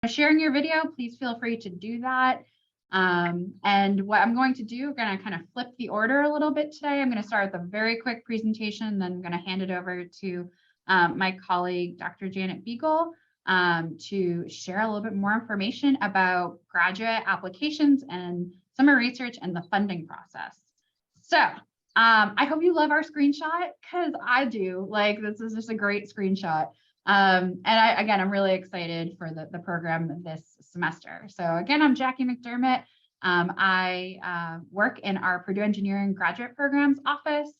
sharing your video, please feel free to do that. And what I'm going to do, we're going to kind of flip the order a little bit today. I'm going to start with a very quick presentation, then I'm going to hand it over to my colleague, Dr. Janet Beagle, to share a little bit more information about graduate applications and summer research and the funding process. So I hope you love our screenshot, because I do. Like, this is just a great screenshot. And I'm really excited for the program this semester. So again, I'm Jackie McDermott. I work in our Purdue Engineering Graduate Programs office.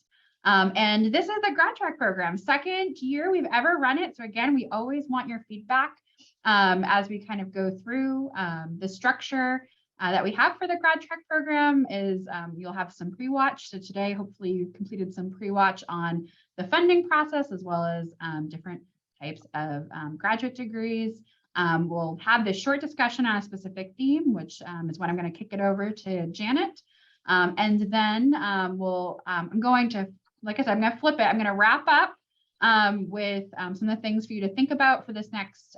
And this is the GradTrack program, second year we've ever run it. So again, we always want your feedback as we kind of go through the structure that we have for the GradTrack program is you'll have some pre-watch. So today, hopefully you completed some pre-watch on the funding process, as well as different types of graduate degrees. We'll have this short discussion on a specific theme, which is when I'm going to kick it over to Janet. And then I'm going to, like I said, I'm going to flip it. I'm going to wrap up with some of the things for you to think about for this next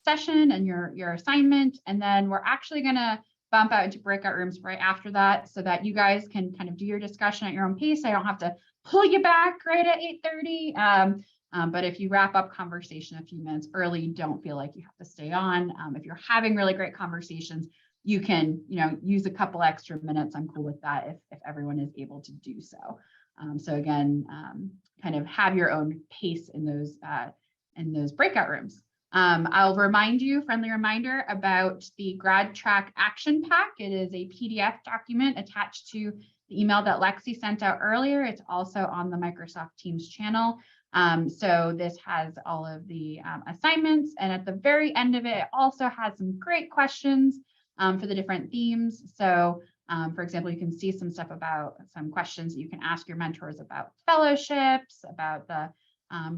session and your assignment. And then we're actually going to bump out into breakout rooms right after that, so that you guys can kind of do your discussion at your own pace. I don't have to pull you back right at 8:30. But if you wrap up conversation a few minutes early, you don't feel like you have to stay on. If you're having really great conversations, you can, use a couple extra minutes. I'm cool with that if everyone is able to do so. So again, kind of have your own pace in those breakout rooms. I'll remind you, friendly reminder about the GradTrack action pack. It is a PDF document attached to the email that Lexi sent out earlier. It's also on the Microsoft Teams channel. So this has all of the assignments, and at the very end of it, it also has some great questions for the different themes. So for example, you can see some stuff about some questions that you can ask your mentors about fellowships, about the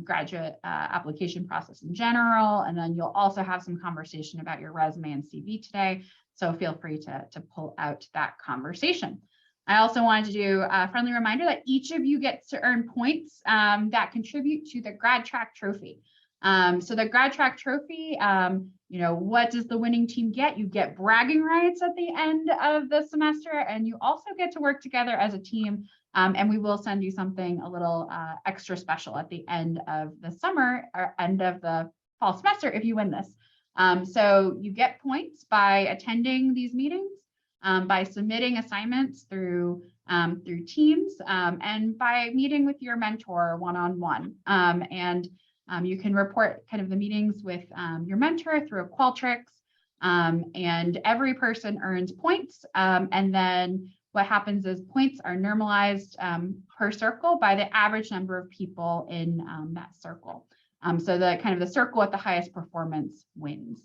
graduate application process in general. And then you'll also have some conversation about your resume and CV today. So feel free to pull out that conversation. I also wanted to do a friendly reminder that each of you gets to earn points that contribute to the GradTrack trophy. So the GradTrack trophy, what does the winning team get? You get bragging rights at the end of the semester, and you also get to work together as a team. And we will send you something a little extra special at the end of the summer or end of the fall semester if you win this. So you get points by attending these meetings, by submitting assignments through Teams, and by meeting with your mentor one-on-one. You can report kind of the meetings with your mentor through a Qualtrics, and every person earns points. And then what happens is points are normalized per circle by the average number of people in that circle. So the kind of the circle with the highest performance wins.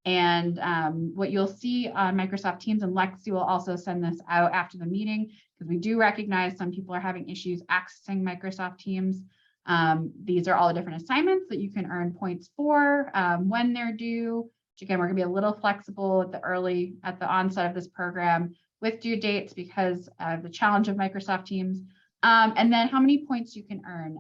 What you'll see on Microsoft Teams, and Lexi will also send this out after the meeting, because we do recognize some people are having issues accessing Microsoft Teams. These are all the different assignments that you can earn points for when they're due. Which again, we're going to be a little flexible at the onset of this program with due dates because of the challenge of Microsoft Teams. And then how many points you can earn.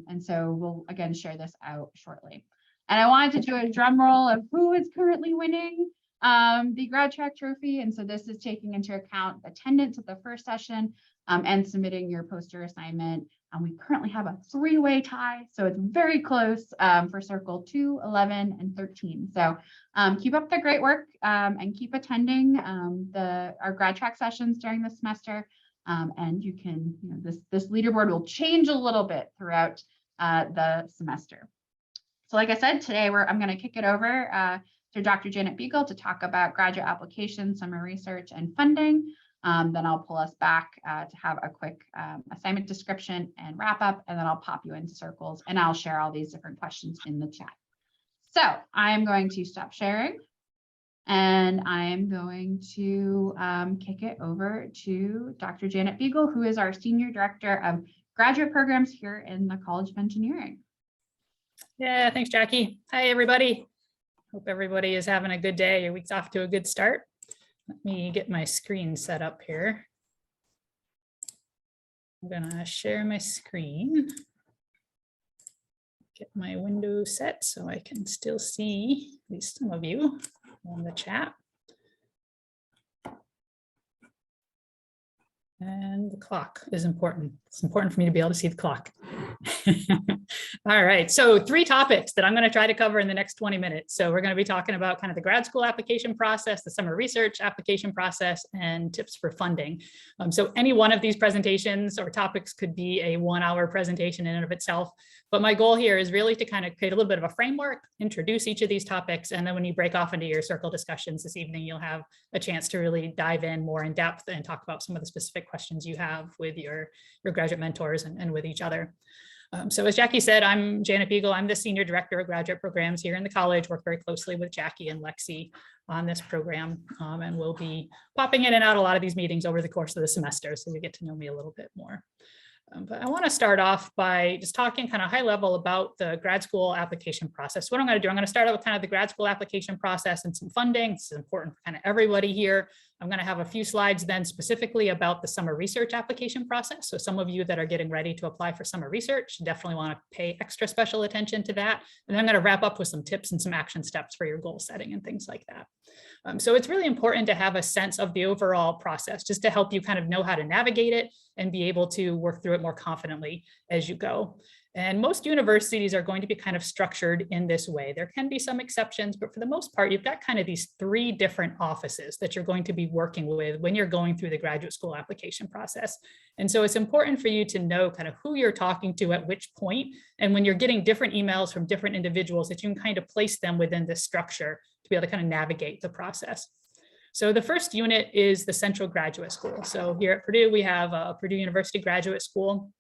And so we'll again share this out shortly. And I wanted to do a drum roll of who is currently winning the GradTrack trophy. And so this is taking into account attendance at the first session and submitting your poster assignment. We currently have a 3-way tie, so it's very close for circle 2, 11, and 13. So keep up the great work and keep attending our GradTrack sessions during the semester. And you can, this leaderboard will change a little bit throughout the semester. So like I said, today I'm going to kick it over to Dr. Janet Beagle to talk about graduate application, summer research, and funding. Then I'll pull us back to have a quick assignment description and wrap up, and then I'll pop you into circles and I'll share all these different questions in the chat. So I'm going to stop sharing and I'm going to kick it over to Dr. Janet Beagle, who is our Senior Director of Graduate Programs here in the College of Engineering. Yeah, thanks, Jackie. Hi, everybody. Hope everybody is having a good day. Your week's off to a good start. Let me get my screen set up here. I'm gonna share my screen. get my window set so I can still see at least some of you on the chat. And the clock is important. It's important for me to be able to see the clock. All right, so 3 topics that I'm going to try to cover in the next 20 minutes. So we're going to be talking about kind of the grad school application process, the summer research application process, and tips for funding. So any one of these presentations or topics could be a 1-hour presentation in and of itself. But my goal here is really to kind of create a little bit of a framework, introduce each of these topics, and then when you break off into your circle discussions this evening, you'll have a chance to really dive in more in depth and talk about some of the specific questions you have with your graduate mentors and with each other. So as Jackie said, I'm Janet Beagle. I'm the Senior Director of Graduate Programs here in the college, work very closely with Jackie and Lexi on this program, and we'll be popping in and out a lot of these meetings over the course of the semester, so you get to know me a little bit more. But I want to start off by just talking kind of high level about the grad school application process. What I'm going to do, I'm going to start out with kind of the grad school application process and some funding. This is important for kind of everybody here. I'm going to have a few slides then specifically about the summer research application process. So some of you that are getting ready to apply for summer research definitely want to pay extra special attention to that. And then I'm going to wrap up with some tips and some action steps for your goal setting and things like that. So it's really important to have a sense of the overall process just to help you kind of know how to navigate it and be able to work through it more confidently as you go. And most universities are going to be kind of structured in this way. There can be some exceptions, but for the most part, you've got kind of these 3 different offices that you're going to be working with when you're going through the graduate school application process. And so it's important for you to know kind of who you're talking to at which point, and when you're getting different emails from different individuals, that you can kind of place them within this structure to be able to kind of navigate the process. So the first unit is the Central Graduate School. So here at Purdue, we have a Purdue University Graduate School.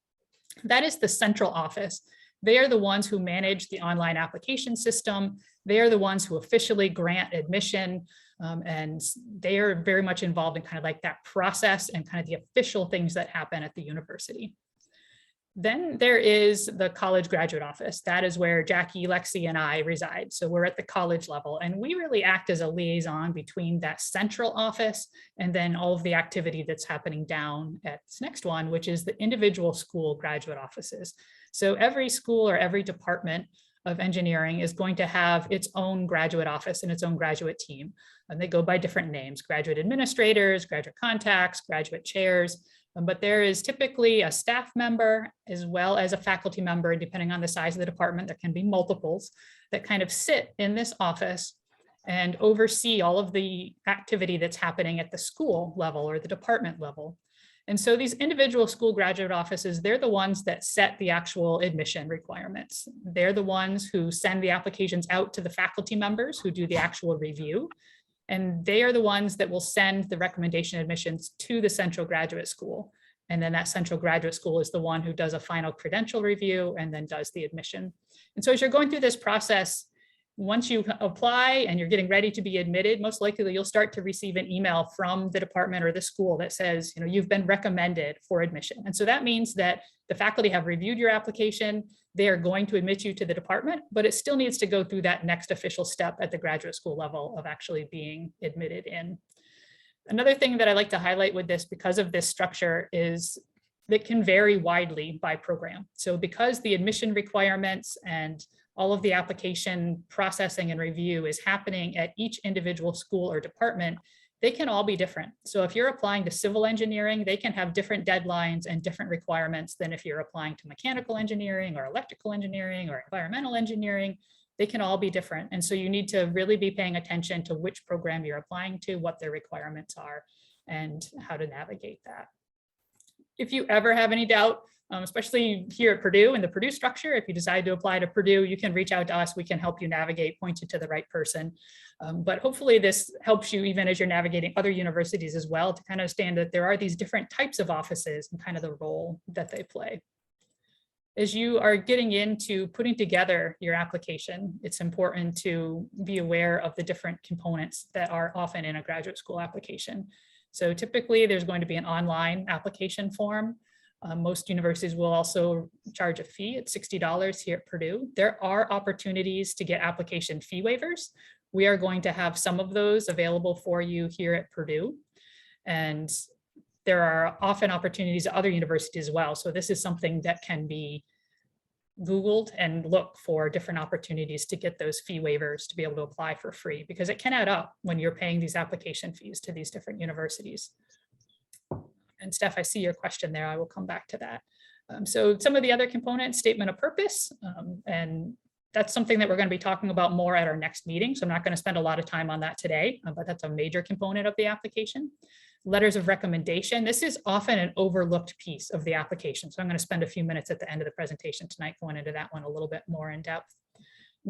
That is the central office. They are the ones who manage the online application system. They are the ones who officially grant admission, and they are very much involved in kind of like that process and kind of the official things that happen at the university. Then there is the college graduate office. That is where Jackie, Lexi, and I reside. So we're at the college level, and we really act as a liaison between that central office and then all of the activity that's happening down at this next one, which is the individual school graduate offices. So every school or every department of engineering is going to have its own graduate office and its own graduate team. And they go by different names: graduate administrators, graduate contacts, graduate chairs. But there is typically a staff member as well as a faculty member, depending on the size of the department. There can be multiples that kind of sit in this office and oversee all of the activity that's happening at the school level or the department level. And so these individual school graduate offices, they're the ones that set the actual admission requirements. They're the ones who send the applications out to the faculty members who do the actual review. And they are the ones that will send the recommendation admissions to the Central Graduate School. And then that Central Graduate School is the one who does a final credential review and then does the admission. And so as you're going through this process, once you apply and you're getting ready to be admitted, most likely you'll start to receive an email from the department or the school that says, you've been recommended for admission. And so that means that the faculty have reviewed your application. They are going to admit you to the department, but it still needs to go through that next official step at the graduate school level of actually being admitted in. Another thing that I like to highlight with this, because of this structure, is that can vary widely by program. So because the admission requirements and all of the application processing and review is happening at each individual school or department, they can all be different. So if you're applying to civil engineering, they can have different deadlines and different requirements than if you're applying to mechanical engineering or electrical engineering or environmental engineering. They can all be different. And so you need to really be paying attention to which program you're applying to, what their requirements are, and how to navigate that. If you ever have any doubt, especially here at Purdue in the Purdue structure, if you decide to apply to Purdue, you can reach out to us. We can help you navigate, point you to the right person. But hopefully this helps you even as you're navigating other universities as well, to kind of understand that there are these different types of offices and kind of the role that they play. As you are getting into putting together your application, it's important to be aware of the different components that are often in a graduate school application. So typically there's going to be an online application form. Most universities will also charge a fee at $60 here at Purdue. There are opportunities to get application fee waivers. We are going to have some of those available for you here at Purdue. And there are often opportunities at other universities as well. So this is something that can be Googled and look for different opportunities to get those fee waivers to be able to apply for free, because it can add up when you're paying these application fees to these different universities. And Steph, I see your question there. I will come back to that. So some of the other components, statement of purpose, and that's something that we're going to be talking about more at our next meeting. So I'm not going to spend a lot of time on that today, but that's a major component of the application. Letters of recommendation. This is often an overlooked piece of the application. So I'm going to spend a few minutes at the end of the presentation tonight going into that one a little bit more in depth.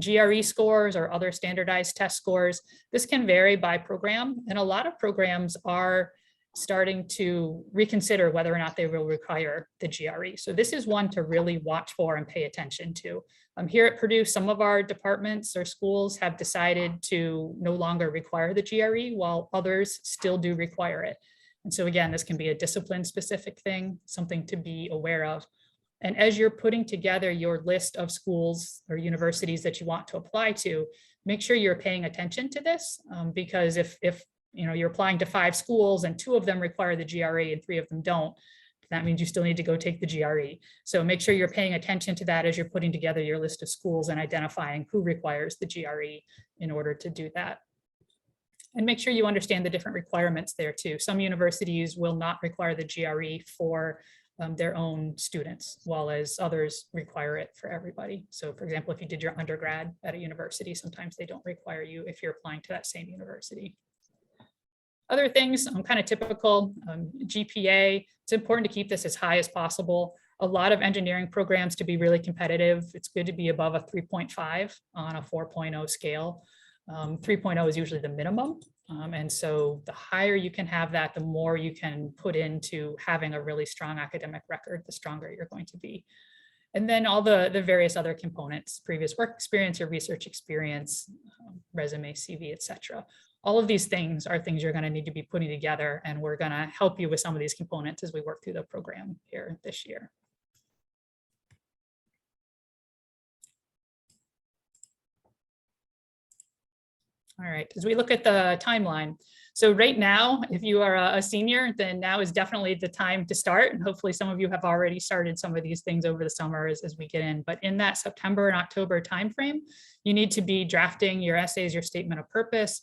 GRE scores or other standardized test scores. This can vary by program, and a lot of programs are starting to reconsider whether or not they will require the GRE. So this is one to really watch for and pay attention to. Here at Purdue, some of our departments or schools have decided to no longer require the GRE, while others still do require it. And so again, this can be a discipline specific thing, something to be aware of. And as you're putting together your list of schools or universities that you want to apply to, make sure you're paying attention to this, because if you know, you're applying to 5 schools and 2 of them require the GRE and 3 of them don't, that means you still need to go take the GRE. So make sure you're paying attention to that as you're putting together your list of schools and identifying who requires the GRE in order to do that. And make sure you understand the different requirements there too. Some universities will not require the GRE for their own students, while as others require it for everybody. So for example, if you did your undergrad at a university, sometimes they don't require you if you're applying to that same university. Other things, kind of typical, GPA, it's important to keep this as high as possible. A lot of engineering programs, to be really competitive, it's good to be above a 3.5 on a 4.0 scale. 3.0 is usually the minimum. And so the higher you can have that, the more you can put into having a really strong academic record, the stronger you're going to be. And then all the various other components, previous work experience or research experience, resume, CV, etc. All of these things are things you're going to need to be putting together, and we're going to help you with some of these components as we work through the program here this year. All right, as we look at the timeline. So right now, if you are a senior, then now is definitely the time to start. And hopefully some of you have already started some of these things over the summer as we get in. But in that September and October timeframe, you need to be drafting your essays, your statement of purpose.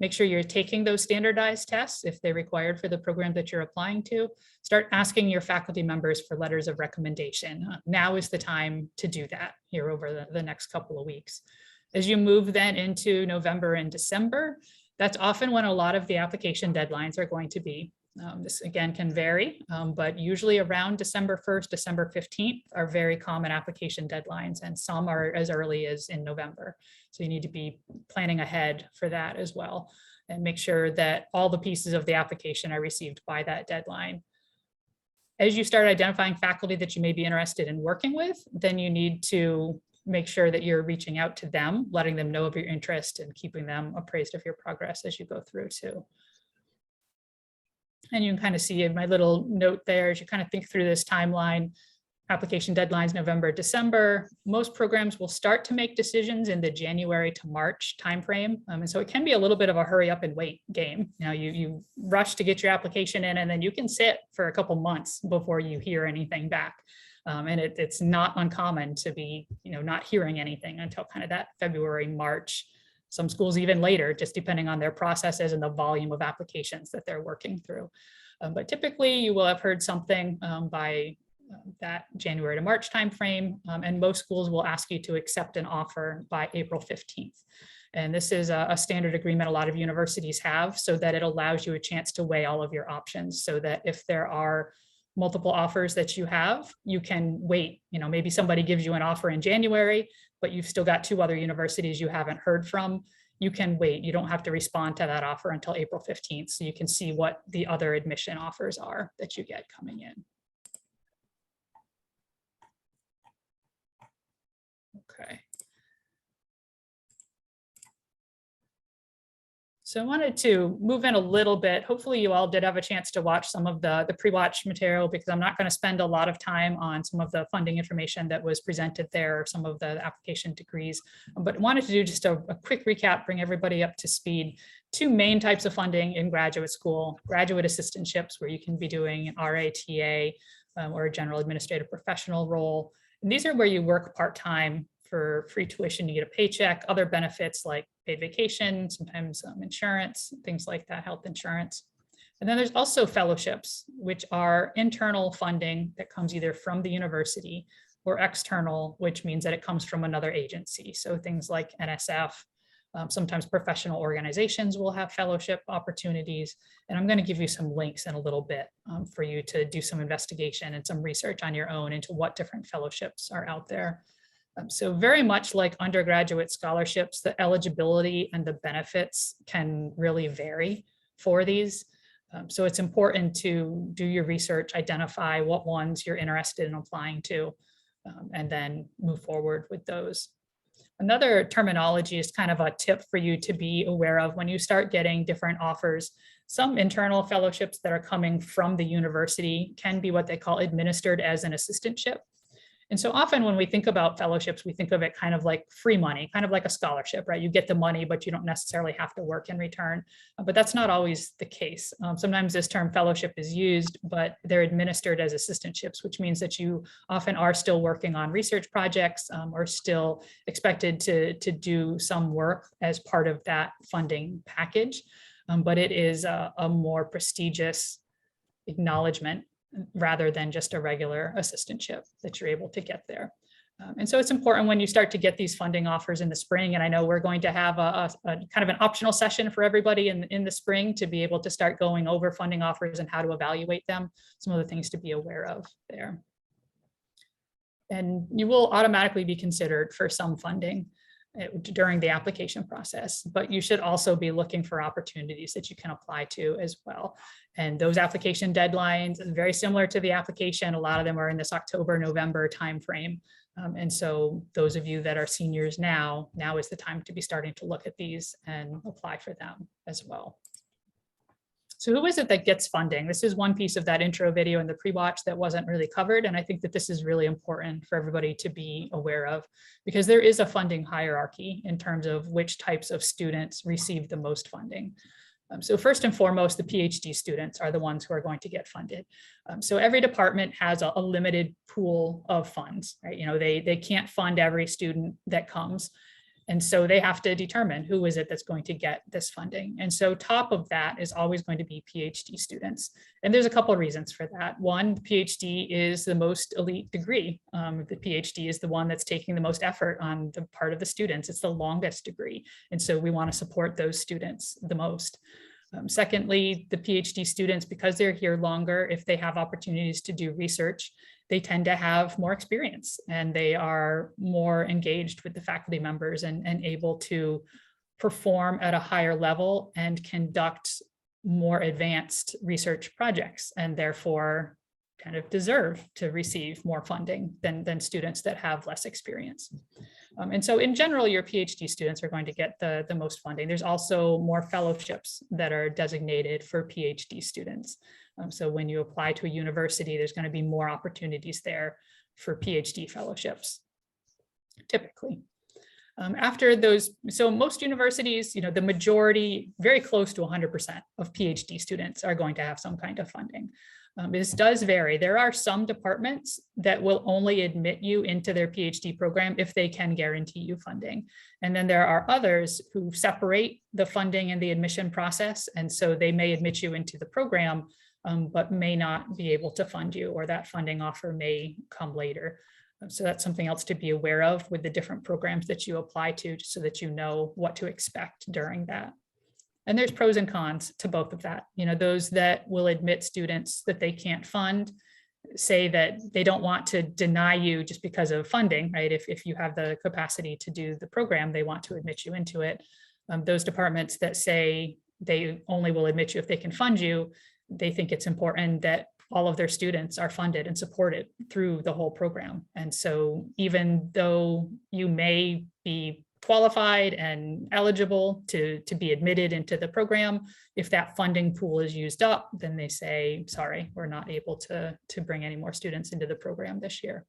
Make sure you're taking those standardized tests if they're required for the program that you're applying to. Start asking your faculty members for letters of recommendation. Now is the time to do that here over the next couple of weeks. As you move then into November and December, that's often when a lot of the application deadlines are going to be. This again can vary, but usually around December 1st, December 15th are very common application deadlines, and some are as early as in November. So you need to be planning ahead for that as well, and make sure that all the pieces of the application are received by that deadline. As you start identifying faculty that you may be interested in working with, then you need to make sure that you're reaching out to them, letting them know of your interest and keeping them appraised of your progress as you go through too. And you can kind of see in my little note there, as you kind of think through this timeline, application deadlines, November, December, most programs will start to make decisions in the January to March timeframe. And so it can be a little bit of a hurry up and wait game. You know, you rush to get your application in, and then you can sit for a couple months before you hear anything back. And it's not uncommon to be, you know, not hearing anything until kind of that February, March. Some schools even later, just depending on their processes and the volume of applications that they're working through. But typically you will have heard something by that January to March timeframe, and most schools will ask you to accept an offer by April 15th. And this is a standard agreement a lot of universities have, so that it allows you a chance to weigh all of your options, so that if there are multiple offers that you have, you can wait. You know, maybe somebody gives you an offer in January, but you've still got 2 other universities you haven't heard from. You can wait. You don't have to respond to that offer until April 15th. So you can see what the other admission offers are that you get coming in. Okay. So I wanted to move in a little bit. Hopefully you all did have a chance to watch some of the pre-watch material, because I'm not going to spend a lot of time on some of the funding information that was presented there, some of the application degrees, but wanted to do just a quick recap, bring everybody up to speed. 2 main types of funding in graduate school: graduate assistantships, where you can be doing an RATA or a general administrative professional role. And these are where you work part-time for free tuition, you get a paycheck, other benefits like paid vacation, sometimes insurance, things like that, health insurance. And then there's also fellowships, which are internal funding that comes either from the university or external, which means that it comes from another agency. So things like NSF, sometimes professional organizations will have fellowship opportunities. And I'm going to give you some links in a little bit for you to do some investigation and some research on your own into what different fellowships are out there. So very much like undergraduate scholarships, the eligibility and the benefits can really vary for these. So it's important to do your research, identify what ones you're interested in applying to, and then move forward with those. Another terminology is kind of a tip for you to be aware of when you start getting different offers. Some internal fellowships that are coming from the university can be what they call administered as an assistantship. And so often when we think about fellowships, we think of it kind of like free money, kind of like a scholarship, right? You get the money, but you don't necessarily have to work in return. But that's not always the case. Sometimes this term fellowship is used, but they're administered as assistantships, which means that you often are still working on research projects or still expected to do some work as part of that funding package. But it is a more prestigious acknowledgement rather than just a regular assistantship that you're able to get there. And so it's important when you start to get these funding offers in the spring, and I know we're going to have a kind of an optional session for everybody in the spring to be able to start going over funding offers and how to evaluate them, some of the things to be aware of there. And you will automatically be considered for some funding during the application process, but you should also be looking for opportunities that you can apply to as well. And those application deadlines are very similar to the application. A lot of them are in this October, November timeframe. And so those of you that are seniors now is the time to be starting to look at these and apply for them as well. So who is it that gets funding? This is one piece of that intro video in the pre-watch that wasn't really covered. And I think that this is really important for everybody to be aware of, because there is a funding hierarchy in terms of which types of students receive the most funding. So first and foremost, the PhD students are the ones who are going to get funded. So every department has a limited pool of funds, right? You know, they can't fund every student that comes. And so they have to determine who is it that's going to get this funding. And so top of that is always going to be PhD students. And there's a couple of reasons for that. One, the PhD is the most elite degree. The PhD is the one that's taking the most effort on the part of the students. It's the longest degree. And so we want to support those students the most. Secondly, the PhD students, because they're here longer, if they have opportunities to do research, they tend to have more experience and they are more engaged with the faculty members and able to perform at a higher level and conduct more advanced research projects, and therefore kind of deserve to receive more funding than students that have less experience. And so in general, your PhD students are going to get the most funding. There's also more fellowships that are designated for PhD students. So when you apply to a university, there's going to be more opportunities there for PhD fellowships, typically. After those, so most universities, you know, the majority, very close to 100% of PhD students are going to have some kind of funding. This does vary. There are some departments that will only admit you into their PhD program if they can guarantee you funding. And then there are others who separate the funding and the admission process. And so they may admit you into the program, but may not be able to fund you, or that funding offer may come later. So that's something else to be aware of with the different programs that you apply to, so that you know what to expect during that. And there's pros and cons to both of that. You know, those that will admit students that they can't fund say that they don't want to deny you just because of funding, right? If you have the capacity to do the program, they want to admit you into it. Those departments that say they only will admit you if they can fund you, they think it's important that all of their students are funded and supported through the whole program. And so even though you may be qualified and eligible to be admitted into the program, if that funding pool is used up, then they say, sorry, we're not able to bring any more students into the program this year.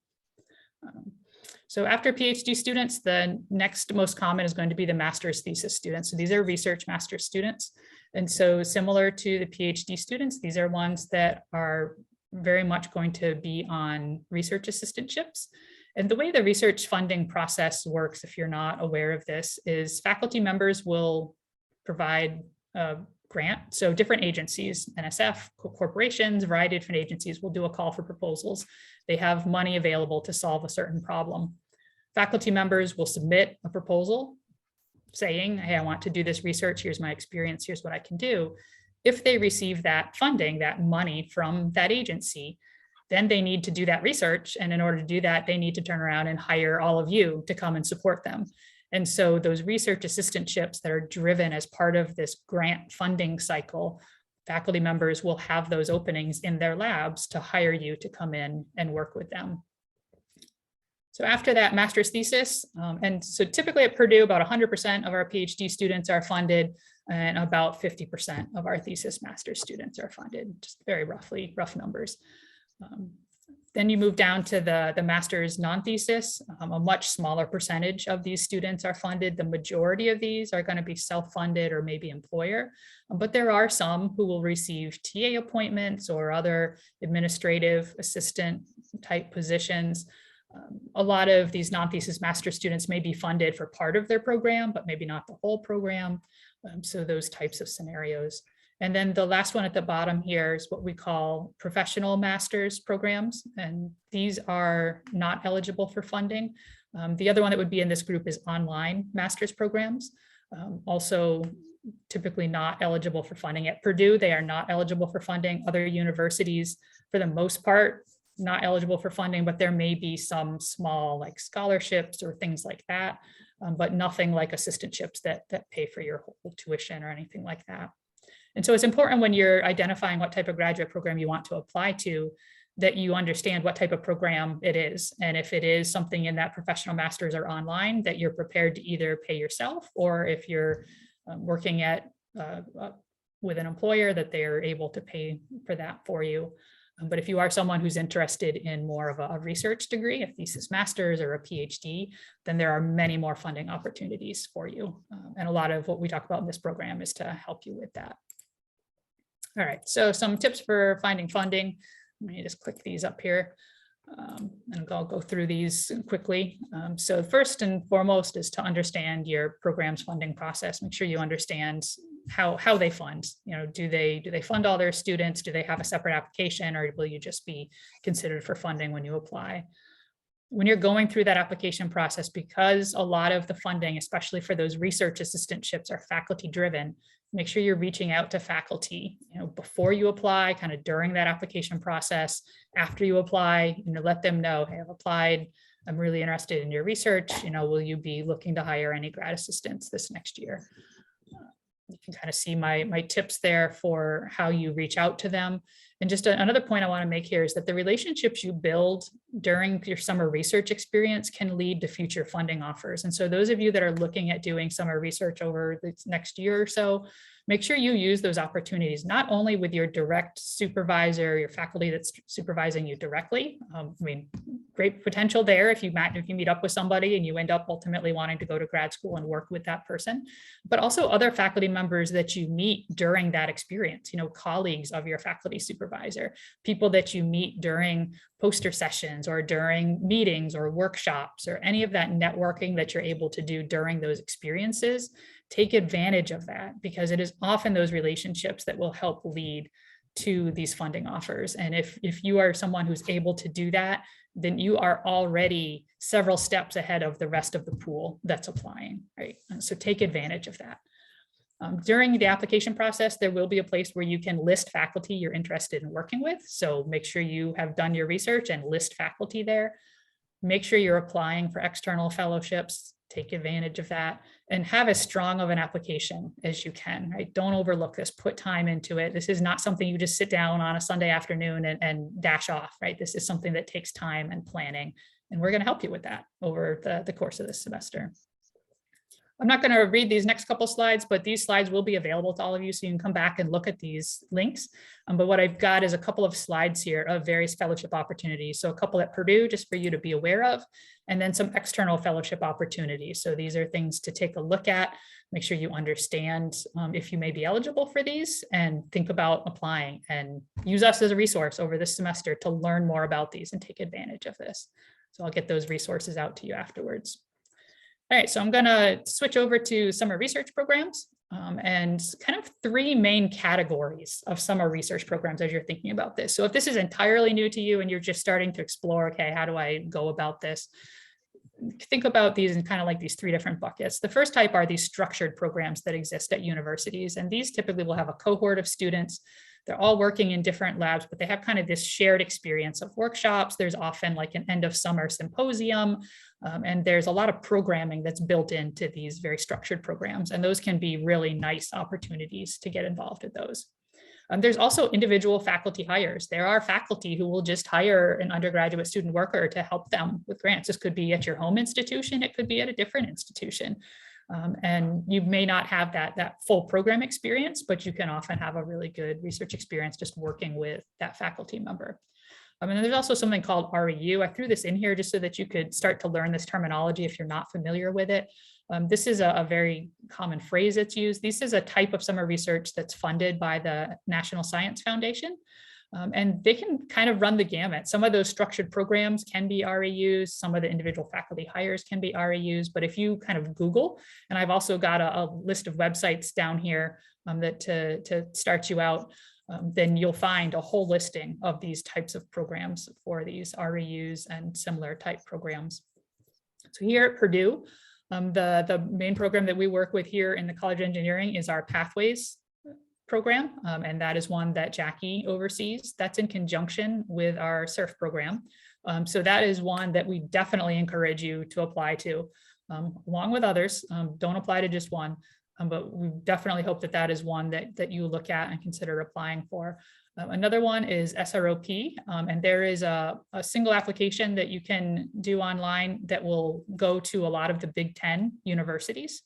So after PhD students, the next most common is going to be the master's thesis students. So these are research master's students. And so similar to the PhD students, these are ones that are very much going to be on research assistantships. And the way the research funding process works, if you're not aware of this, is faculty members will provide a grant. So different agencies, NSF, corporations, a variety of different agencies will do a call for proposals. They have money available to solve a certain problem. Faculty members will submit a proposal saying, hey, I want to do this research. Here's my experience. Here's what I can do. If they receive that funding, that money from that agency, then they need to do that research. And in order to do that, they need to turn around and hire all of you to come and support them. And so those research assistantships that are driven as part of this grant funding cycle, faculty members will have those openings in their labs to hire you to come in and work with them. So after that master's thesis, and so typically at Purdue, about 100% of our PhD students are funded, and about 50% of our thesis master's students are funded, just very rough numbers. Then you move down to the master's non-thesis. A much smaller percentage of these students are funded. The majority of these are going to be self-funded or maybe employer, but there are some who will receive TA appointments or other administrative assistant type positions. A lot of these non-thesis master students may be funded for part of their program, but maybe not the whole program. So those types of scenarios. And then the last one at the bottom here is what we call professional master's programs. And these are not eligible for funding. The other one that would be in this group is online master's programs. Also typically not eligible for funding. At Purdue, they are not eligible for funding. Other universities, for the most part, not eligible for funding, but there may be some small like scholarships or things like that, but nothing like assistantships that pay for your whole tuition or anything like that. And so it's important when you're identifying what type of graduate program you want to apply to, that you understand what type of program it is. And if it is something in that professional master's or online, that you're prepared to either pay yourself, or if you're working at with an employer, that they are able to pay for that for you. But if you are someone who's interested in more of a research degree, a thesis master's or a PhD, then there are many more funding opportunities for you. And a lot of what we talk about in this program is to help you with that. All right, so some tips for finding funding. Let me just click these up here. And I'll go through these quickly. So first and foremost is to understand your program's funding process. Make sure you understand how they fund. You know, do they fund all their students? Do they have a separate application, or will you just be considered for funding when you apply? When you're going through that application process, because a lot of the funding, especially for those research assistantships, are faculty driven, make sure you're reaching out to faculty, you know, before you apply, kind of during that application process, after you apply, you know, let them know, hey, I've applied, I'm really interested in your research, you know, will you be looking to hire any grad assistants this next year? You can kind of see my tips there for how you reach out to them. And just another point I want to make here is that the relationships you build during your summer research experience can lead to future funding offers. And so those of you that are looking at doing summer research over the next year or so, make sure you use those opportunities, not only with your direct supervisor, your faculty that's supervising you directly. I mean, great potential there if you meet up with somebody and you end up ultimately wanting to go to grad school and work with that person, but also other faculty members that you meet during that experience, you know, colleagues of your faculty supervisor, people that you meet during poster sessions or during meetings or workshops or any of that networking that you're able to do during those experiences. Take advantage of that, because it is often those relationships that will help lead to these funding offers. And if you are someone who's able to do that, then you are already several steps ahead of the rest of the pool that's applying, right? And so take advantage of that. During the application process, there will be a place where you can list faculty you're interested in working with. So make sure you have done your research and list faculty there. Make sure you're applying for external fellowships. Take advantage of that and have as strong of an application as you can, right? Don't overlook this, put time into it. This is not something you just sit down on a Sunday afternoon and dash off, right? This is something that takes time and planning, and we're going to help you with that over the course of this semester. I'm not going to read these next couple slides, but these slides will be available to all of you, so you can come back and look at these links. But what I've got is a couple of slides here of various fellowship opportunities. So a couple at Purdue, just for you to be aware of, and then some external fellowship opportunities. So these are things to take a look at, make sure you understand if you may be eligible for these, and think about applying, and use us as a resource over this semester to learn more about these and take advantage of this. So I'll get those resources out to you afterwards. All right, so I'm gonna switch over to summer research programs and kind of three main categories of summer research programs as you're thinking about this. So if this is entirely new to you and you're just starting to explore, okay, how do I go about this? Think about these in kind of like these three different buckets. The first type are these structured programs that exist at universities, and these typically will have a cohort of students. They're all working in different labs, but they have kind of this shared experience of workshops. There's often like an end of summer symposium, and there's a lot of programming that's built into these very structured programs, and those can be really nice opportunities to get involved with those. There's also individual faculty hires. There are faculty who will just hire an undergraduate student worker to help them with grants. This could be at your home institution. It could be at a different institution. And you may not have that full program experience, but you can often have a really good research experience just working with that faculty member. And there's also something called REU. I threw this in here just so that you could start to learn this terminology if you're not familiar with it. This is a very common phrase that's used. This is a type of summer research that's funded by the National Science Foundation. And they can kind of run the gamut. Some of those structured programs can be REUs, some of the individual faculty hires can be REUs, but if you kind of Google, and I've also got a list of websites down here that to start you out, then you'll find a whole listing of these types of programs for these REUs and similar type programs. So here at Purdue, the main program that we work with here in the College of Engineering is our Pathways program, and that is one that Jackie oversees. That's in conjunction with our SURF program. So that is one that we definitely encourage you to apply to, along with others. Don't apply to just one, but we definitely hope that that is one that you look at and consider applying for. Another one is SROP, and there is a single application that you can do online that will go to a lot of the Big Ten universities.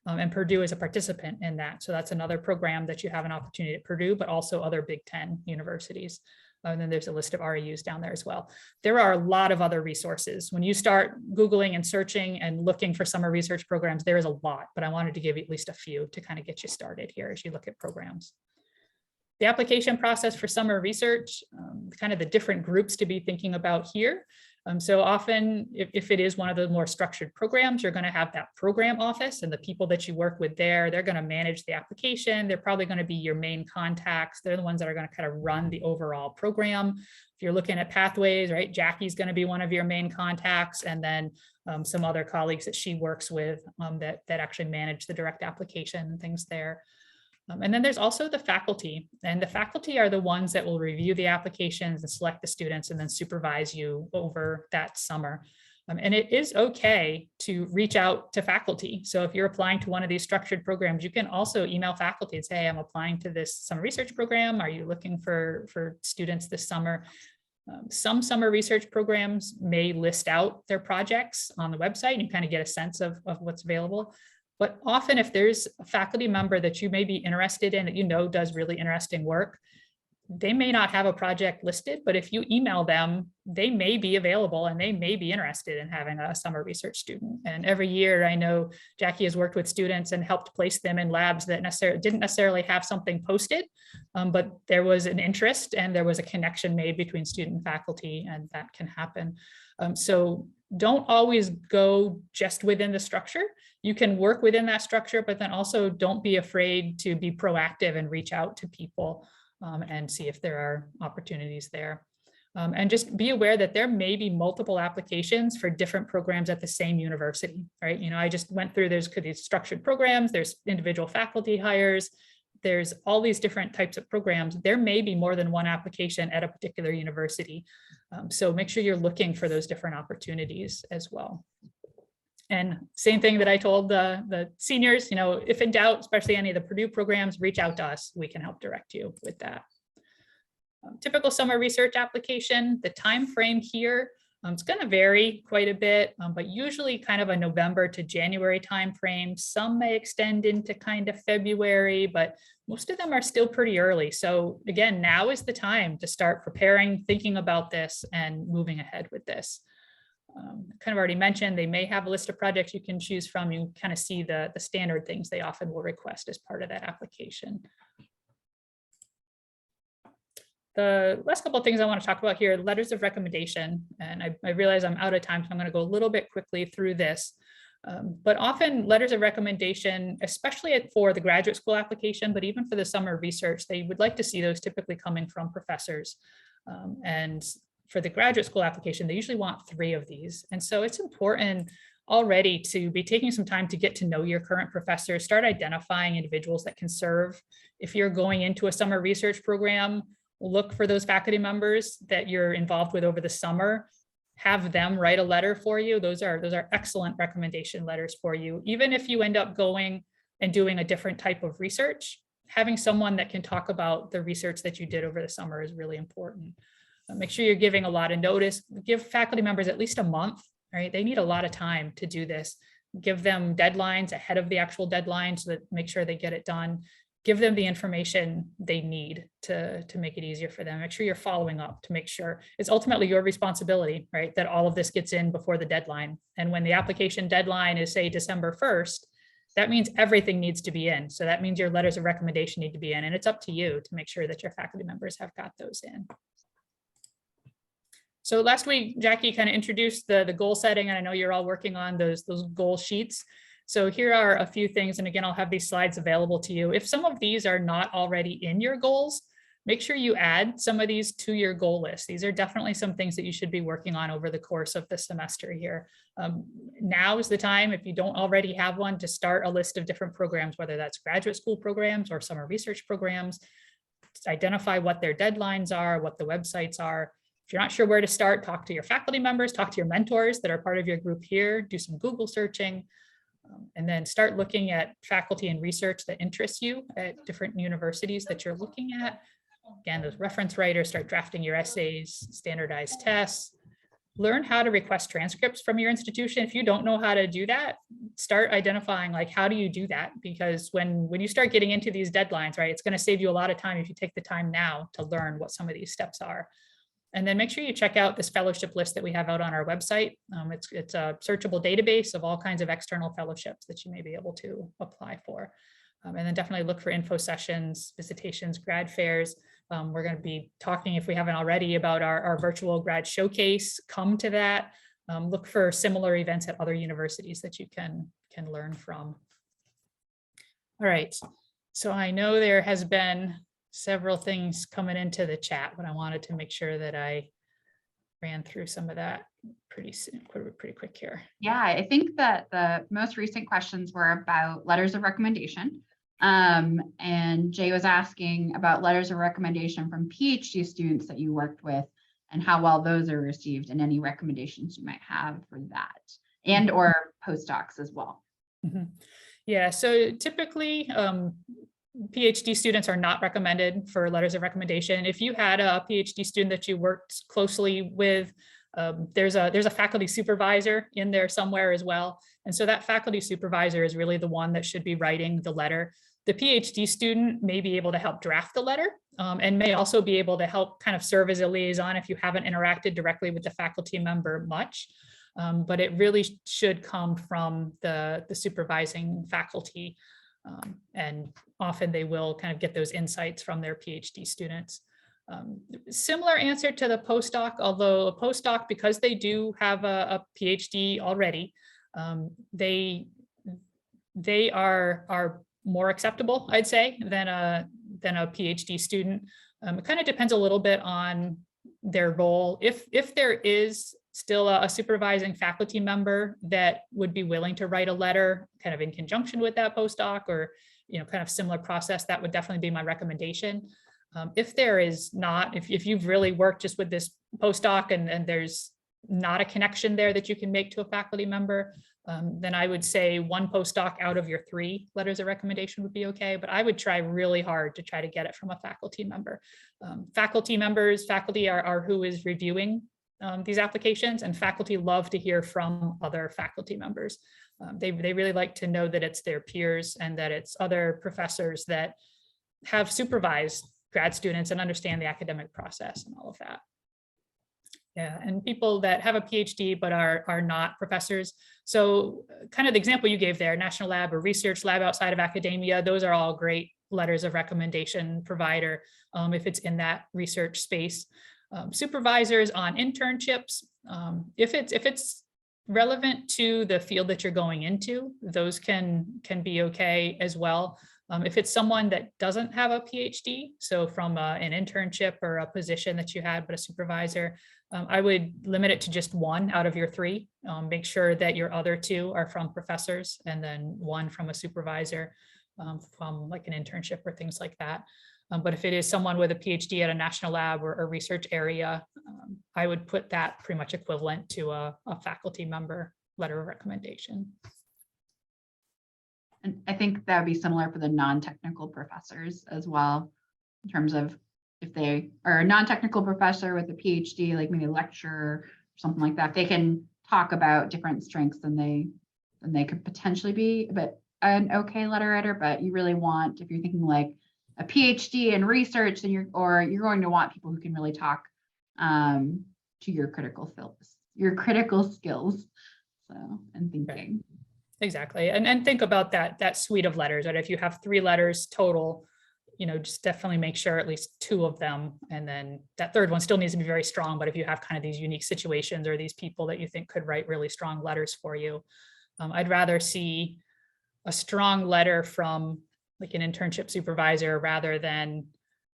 And Purdue is a participant in that. So that's another program that you have an opportunity at Purdue, but also other Big Ten universities. And then there's a list of REUs down there as well. There are a lot of other resources. When you start Googling and searching and looking for summer research programs, there is a lot, but I wanted to give you at least a few to kind of get you started here as you look at programs. The application process for summer research, kind of the different groups to be thinking about here. So often, if it is one of the more structured programs, you're going to have that program office and the people that you work with there, they're going to manage the application. They're probably going to be your main contacts. They're the ones that are going to kind of run the overall program. If you're looking at Pathways, right, Jackie's going to be one of your main contacts, and then some other colleagues that she works with that actually manage the direct application and things there. And then there's also the faculty, and the faculty are the ones that will review the applications and select the students and then supervise you over that summer. And it is okay to reach out to faculty. So if you're applying to one of these structured programs, you can also email faculty and say, hey, I'm applying to this summer research program. Are you looking for students this summer? Some summer research programs may list out their projects on the website and you kind of get a sense of what's available. But often if there's a faculty member that you may be interested in that you know does really interesting work, they may not have a project listed, but if you email them, they may be available and they may be interested in having a summer research student. And every year I know Jackie has worked with students and helped place them in labs that didn't necessarily have something posted, but there was an interest and there was a connection made between student and faculty, and that can happen. So don't always go just within the structure. You can work within that structure, but then also don't be afraid to be proactive and reach out to people and see if there are opportunities there. And just be aware that there may be multiple applications for different programs at the same university, right? You know, I just went through, there's could be structured programs, there's individual faculty hires, there's all these different types of programs. There may be more than one application at a particular university. So make sure you're looking for those different opportunities as well. And same thing that I told the seniors, you know, if in doubt, especially any of the Purdue programs, reach out to us. We can help direct you with that. Typical summer research application, the time frame here, it's going to vary quite a bit, but usually kind of a November to January time frame. Some may extend into kind of February, but most of them are still pretty early. So again, now is the time to start preparing, thinking about this and moving ahead with this. Kind of already mentioned, they may have a list of projects you can choose from. You kind of see the standard things they often will request as part of that application. The last couple of things I want to talk about here, letters of recommendation, and I realize I'm out of time, so I'm going to go a little bit quickly through this. But often letters of recommendation, especially for the graduate school application, but even for the summer research, they would like to see those typically coming from professors. And for the graduate school application, they usually want 3 of these. And so it's important already to be taking some time to get to know your current professors, start identifying individuals that can serve. If you're going into a summer research program, look for those faculty members that you're involved with over the summer, have them write a letter for you. Those are excellent recommendation letters for you. Even if you end up going and doing a different type of research, having someone that can talk about the research that you did over the summer is really important. Make sure you're giving a lot of notice. Give faculty members at least a month, right? They need a lot of time to do this. Give them deadlines ahead of the actual deadline so that make sure they get it done. Give them the information they need to make it easier for them. Make sure you're following up to make sure it's ultimately your responsibility, right? That all of this gets in before the deadline. And when the application deadline is, say, December 1st, that means everything needs to be in. So that means your letters of recommendation need to be in, and it's up to you to make sure that your faculty members have got those in. So last week, Jackie kind of introduced the goal setting, and I know you're all working on those goal sheets. So here are a few things, and again, I'll have these slides available to you. If some of these are not already in your goals, make sure you add some of these to your goal list. These are definitely some things that you should be working on over the course of the semester here. Now is the time, if you don't already have one, to start a list of different programs, whether that's graduate school programs or summer research programs. Identify what their deadlines are, what the websites are. If you're not sure where to start, talk to your faculty members, talk to your mentors that are part of your group here, do some Google searching, and then start looking at faculty and research that interests you at different universities that you're looking at. Again, those reference writers, start drafting your essays, standardized tests, learn how to request transcripts from your institution. If you don't know how to do that, start identifying like, how do you do that? Because when you start getting into these deadlines, right, it's going to save you a lot of time if you take the time now to learn what some of these steps are. And then make sure you check out this fellowship list that we have out on our website. It's a searchable database of all kinds of external fellowships that you may be able to apply for. And then definitely look for info sessions, visitations, grad fairs. We're going to be talking, if we haven't already, about our virtual grad showcase. Come to that. Look for similar events at other universities that you can learn from. All right. So I know there has been several things coming into the chat, but I wanted to make sure that I ran through some of that pretty quick here. Yeah, I think that the most recent questions were about letters of recommendation. And Jay was asking about letters of recommendation from PhD students that you worked with and how well those are received and any recommendations you might have for that, and or postdocs as well. Mm-hmm. Yeah, so typically PhD students are not recommended for letters of recommendation. If you had a PhD student that you worked closely with, there's a faculty supervisor in there somewhere as well. And so that faculty supervisor is really the one that should be writing the letter. The PhD student may be able to help draft the letter and may also be able to help kind of serve as a liaison if you haven't interacted directly with the faculty member much. But it really should come from the supervising faculty. And often they will kind of get those insights from their PhD students. Similar answer to the postdoc, although a postdoc, because they do have a PhD already, they are more acceptable, I'd say, than a PhD student. It kind of depends a little bit on their role. If there is still a supervising faculty member that would be willing to write a letter kind of in conjunction with that postdoc, or kind of similar process, that would definitely be my recommendation. If there is not, if you've really worked just with this postdoc and there's not a connection there that you can make to a faculty member, then I would say one postdoc out of your 3 letters of recommendation would be okay, but I would try really hard to try to get it from a faculty member. Faculty are who is reviewing these applications, and faculty love to hear from other faculty members. They really like to know that it's their peers and that it's other professors that have supervised grad students and understand the academic process and all of that. Yeah, and people that have a PhD but are not professors. So kind of the example you gave there, national lab or research lab outside of academia, those are all great letters of recommendation provider if it's in that research space. Supervisors on internships, if it's relevant to the field that you're going into, those can be okay as well. If it's someone that doesn't have a PhD, so from an internship or a position that you had, but a supervisor, I would limit it to just one out of your three. Make sure that your other two are from professors and then one from a supervisor from like an internship or things like that. But if it is someone with a PhD at a national lab or a research area, I would put that pretty much equivalent to a faculty member letter of recommendation. And I think that would be similar for the non-technical professors as well, in terms of if they are a non-technical professor with a PhD, like maybe a lecturer or something like that, they can talk about different strengths than they could potentially be, but an okay letter writer. But you really want, if you're thinking like a PhD in research, then you're going to want people who can really talk to your critical skills. So, and thinking. Right. Exactly. And think about that suite of letters, right? If you have 3 letters total, just definitely make sure at least 2 of them. And then that third one still needs to be very strong. But if you have kind of these unique situations or these people that you think could write really strong letters for you, I'd rather see a strong letter from like an internship supervisor rather than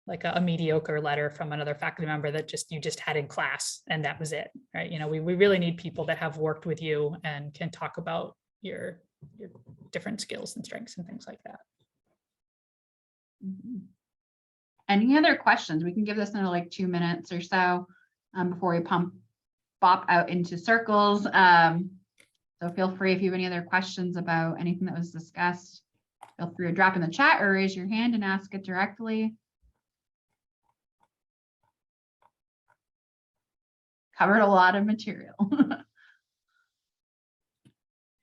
like a mediocre letter from another faculty member that you just had in class and that was it, right? We really need people that have worked with you and can talk about your different skills and strengths and things like that. Mm-hmm. Any other questions? We can give this another like 2 minutes or so before we bop out into circles. So feel free if you have any other questions about anything that was discussed, feel free to drop in the chat or raise your hand and ask it directly. Covered a lot of material.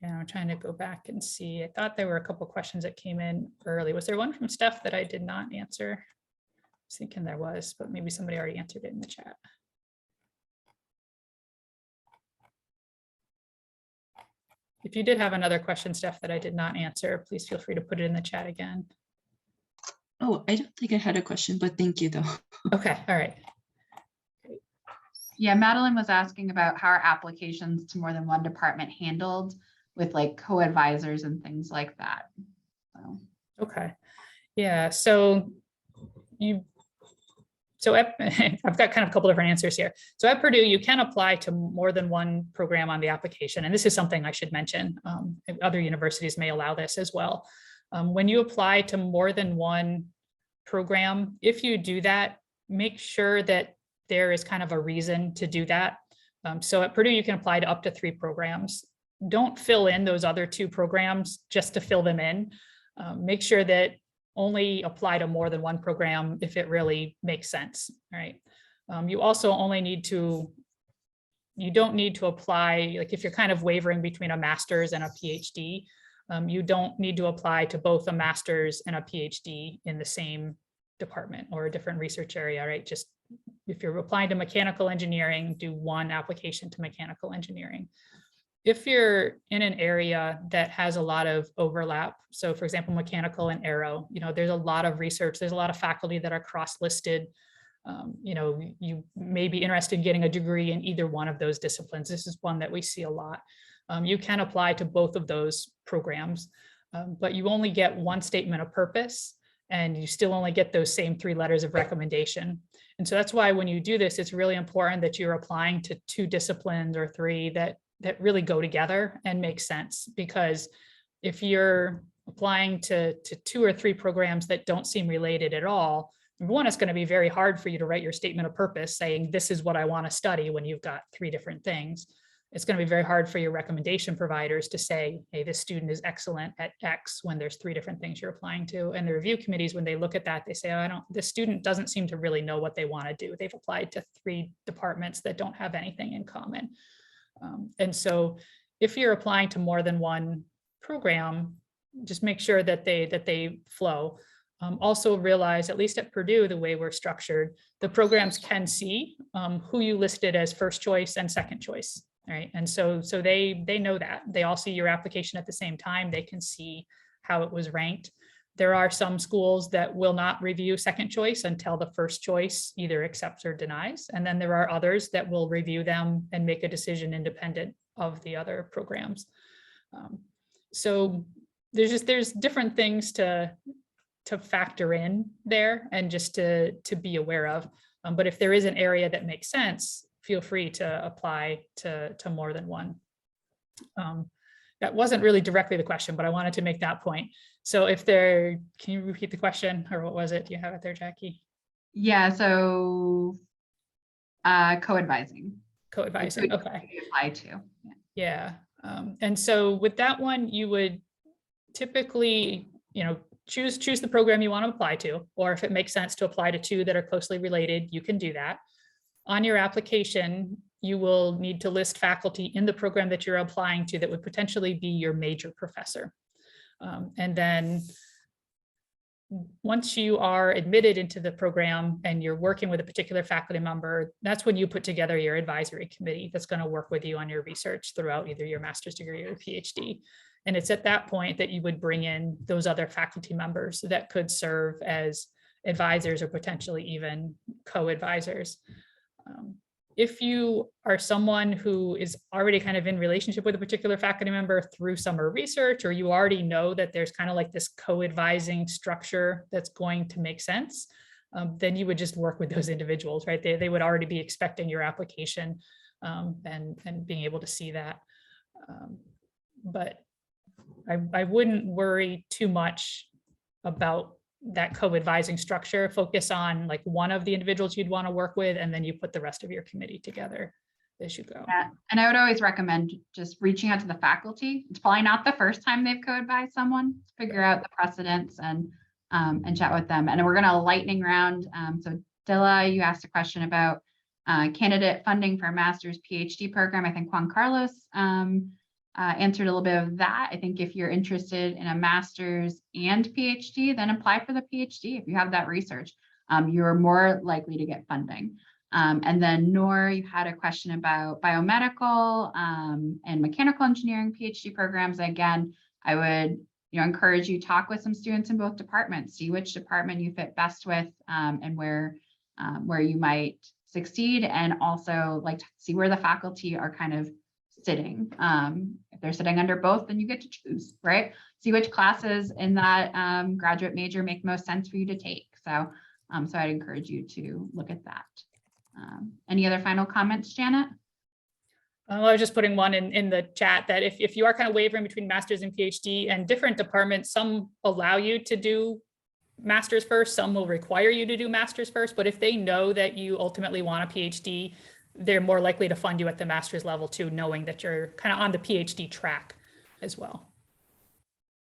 Yeah, I'm trying to go back and see. I thought there were a couple of questions that came in early. Was there one from Steph that I did not answer? I was thinking there was, but maybe somebody already answered it in the chat. If you did have another question, Steph, that I did not answer, please feel free to put it in the chat again. Oh, I don't think I had a question, but thank you though. Okay, all right. Yeah, Madeline was asking about how are applications to more than one department handled with like co-advisors and things like that. So. Okay, yeah, so I've got kind of a couple different answers here. So at Purdue, you can apply to more than one program on the application. And this is something I should mention. Other universities may allow this as well. When you apply to more than one program, if you do that, make sure that there is kind of a reason to do that. So at Purdue, you can apply to up to 3 programs. Don't fill in those other 2 programs just to fill them in. Make sure that only apply to more than one program if it really makes sense, right? You also only you don't need to apply, like if you're kind of wavering between a master's and a PhD, you don't need to apply to both a master's and a PhD in the same department or a different research area, right? Just if you're applying to mechanical engineering, do one application to mechanical engineering. If you're in an area that has a lot of overlap, so for example, mechanical and aero, there's a lot of research, there's a lot of faculty that are cross-listed. You may be interested in getting a degree in either one of those disciplines. This is one that we see a lot. You can apply to both of those programs, but you only get one statement of purpose and you still only get those same 3 letters of recommendation. And so that's why when you do this, it's really important that you're applying to 2 disciplines or 3 that really go together and make sense. Because if you're applying to 2 or 3 programs that don't seem related at all, number one, it's going to be very hard for you to write your statement of purpose saying, this is what I want to study when you've got 3 different things. It's going to be very hard for your recommendation providers to say, hey, this student is excellent at X when there's 3 different things you're applying to. And the review committees, when they look at that, they say, oh, this student doesn't seem to really know what they want to do. They've applied to 3 departments that don't have anything in common. And so if you're applying to more than one program, just make sure that they flow. Also realize, at least at Purdue, the way we're structured, the programs can see who you listed as first choice and second choice, right? And so they know that. They all see your application at the same time. They can see how it was ranked. There are some schools that will not review second choice until the first choice either accepts or denies. And then there are others that will review them and make a decision independent of the other programs. So there's different things to factor in there and just to be aware of. But if there is an area that makes sense, feel free to apply to more than one. That wasn't really directly the question, but I wanted to make that point. So can you repeat the question, or what was it? Do you have it there, Jackie? Yeah, so co-advising. Co-advising, okay. Apply to. Yeah. And so with that one, you would typically, choose the program you want to apply to, or if it makes sense to apply to two that are closely related, you can do that. On your application, you will need to list faculty in the program that you're applying to that would potentially be your major professor. And then once you are admitted into the program and you're working with a particular faculty member, that's when you put together your advisory committee that's going to work with you on your research throughout either your master's degree or PhD. And it's at that point that you would bring in those other faculty members that could serve as advisors or potentially even co-advisors. If you are someone who is already kind of in relationship with a particular faculty member through summer research, or you already know that there's kind of like this co-advising structure that's going to make sense, then you would just work with those individuals, right? They would already be expecting your application and being able to see that. But I wouldn't worry too much about that co-advising structure. Focus on like one of the individuals you'd want to work with, and then you put the rest of your committee together as you go. Yeah. And I would always recommend just reaching out to the faculty. It's probably not the first time they've co-advised someone. Figure out the precedents and chat with them. And we're going to lightning round. So Dilla, you asked a question about candidate funding for a master's PhD program. I think Juan Carlos answered a little bit of that. I think if you're interested in a master's and PhD, then apply for the PhD. If you have that research, you're more likely to get funding. And then Noor, you had a question about biomedical and mechanical engineering PhD programs. Again, I would encourage you to talk with some students in both departments, see which department you fit best with, and where you might succeed, and also like see where the faculty are kind of sitting. If they're sitting under both, then you get to choose, right? See which classes in that graduate major make most sense for you to take. So I'd encourage you to look at that. Any other final comments, Janet? I was just putting one in the chat that if you are kind of wavering between master's and PhD, and different departments, some allow you to do master's first, some will require you to do master's first, but if they know that you ultimately want a PhD, they're more likely to fund you at the master's level too, knowing that you're kind of on the PhD track as well.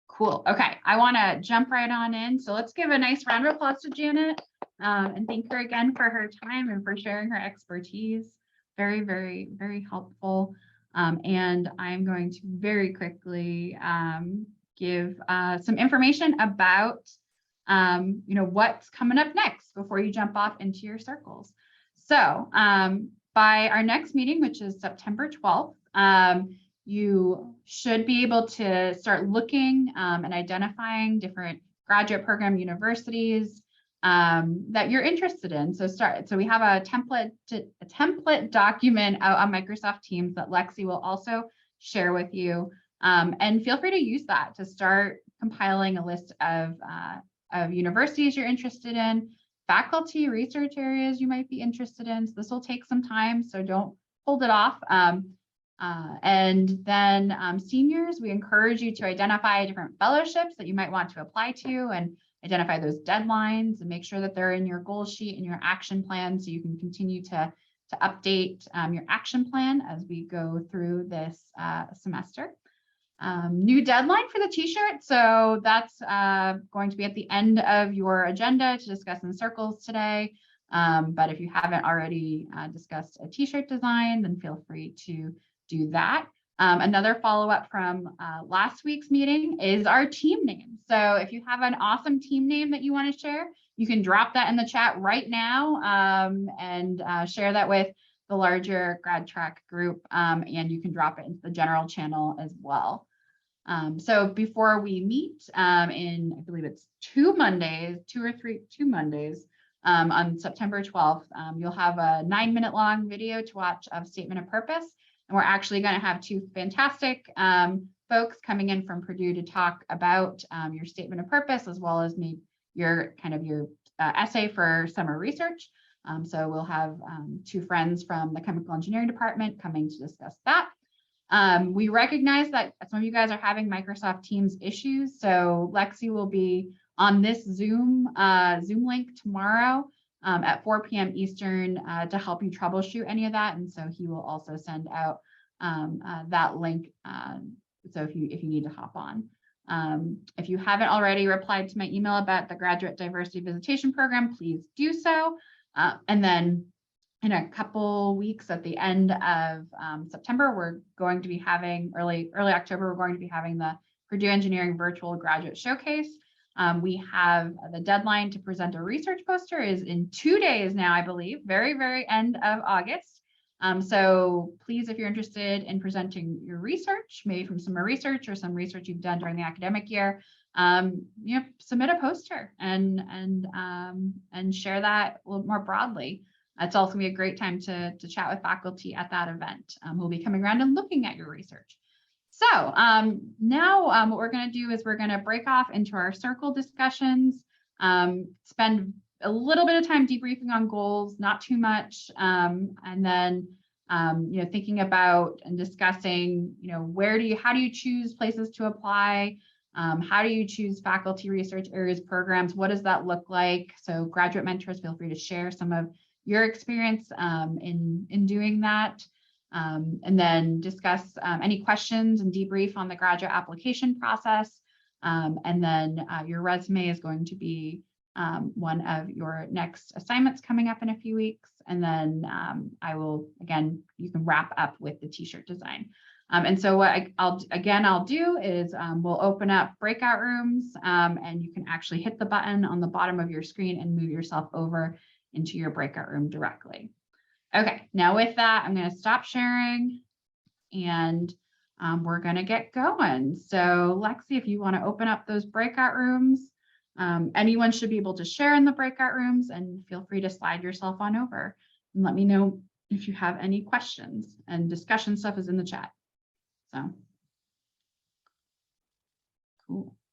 Cool. Okay, I want to jump right on in. So let's give a nice round of applause to Janet and thank her again for her time and for sharing her expertise. Very, very, very helpful. And I'm going to very quickly give some information about what's coming up next before you jump off into your circles. So by our next meeting, which is September 12th, you should be able to start looking and identifying different graduate program universities that you're interested in. So we have a template document out on Microsoft Teams that Lexi will also share with you. And feel free to use that to start compiling a list of universities you're interested in, faculty, research areas you might be interested in. So this will take some time, so don't hold it off. And then seniors, we encourage you to identify different fellowships that you might want to apply to and identify those deadlines and make sure that they're in your goal sheet and your action plan, so you can continue to update your action plan as we go through this semester. New deadline for the t-shirt. So that's going to be at the end of your agenda to discuss in circles today. But if you haven't already discussed a t-shirt design, then feel free to do that. Another follow-up from last week's meeting is our team name. So if you have an awesome team name that you want to share, you can drop that in the chat right now and share that with the larger GradTrack group, and you can drop it into the general channel as well. So before we meet in, I believe it's 2 Mondays on September 12th, you'll have a 9-minute long video to watch of Statement of Purpose. And we're actually going to have 2 fantastic folks coming in from Purdue to talk about your Statement of Purpose, as well as maybe your essay for summer research. So we'll have 2 friends from the chemical engineering department coming to discuss that. We recognize that some of you guys are having Microsoft Teams issues. So Lexi will be on this Zoom link tomorrow at 4 p.m. Eastern to help you troubleshoot any of that. And so he will also send out that link. So if you need to hop on. If you haven't already replied to my email about the Graduate Diversity Visitation Program, please do so. And then in a couple weeks at the end of September, we're going to be having early October, we're going to be having the Purdue Engineering Virtual Graduate Showcase. We have the deadline to present a research poster is in 2 days now, I believe, very, very end of August. So please, if you're interested in presenting your research, maybe from summer research or some research you've done during the academic year, submit a poster and share that a little more broadly. It's also gonna be a great time to chat with faculty at that event who'll be coming around and looking at your research. So now what we're going to do is we're going to break off into our circle discussions, spend a little bit of time debriefing on goals, not too much, and then thinking about and discussing how do you choose places to apply, how do you choose faculty research areas, programs, what does that look like? So graduate mentors, feel free to share some of your experience in doing that. And then discuss any questions and debrief on the graduate application process. And then your resume is going to be one of your next assignments coming up in a few weeks. And then I will, again, you can wrap up with the t-shirt design. And so what I'll do is we'll open up breakout rooms and you can actually hit the button on the bottom of your screen and move yourself over into your breakout room directly. Okay, now with that, I'm going to stop sharing and we're going to get going. So Lexi, if you want to open up those breakout rooms, anyone should be able to share in the breakout rooms, and feel free to slide yourself on over and let me know if you have any questions, and discussion stuff is in the chat. So cool.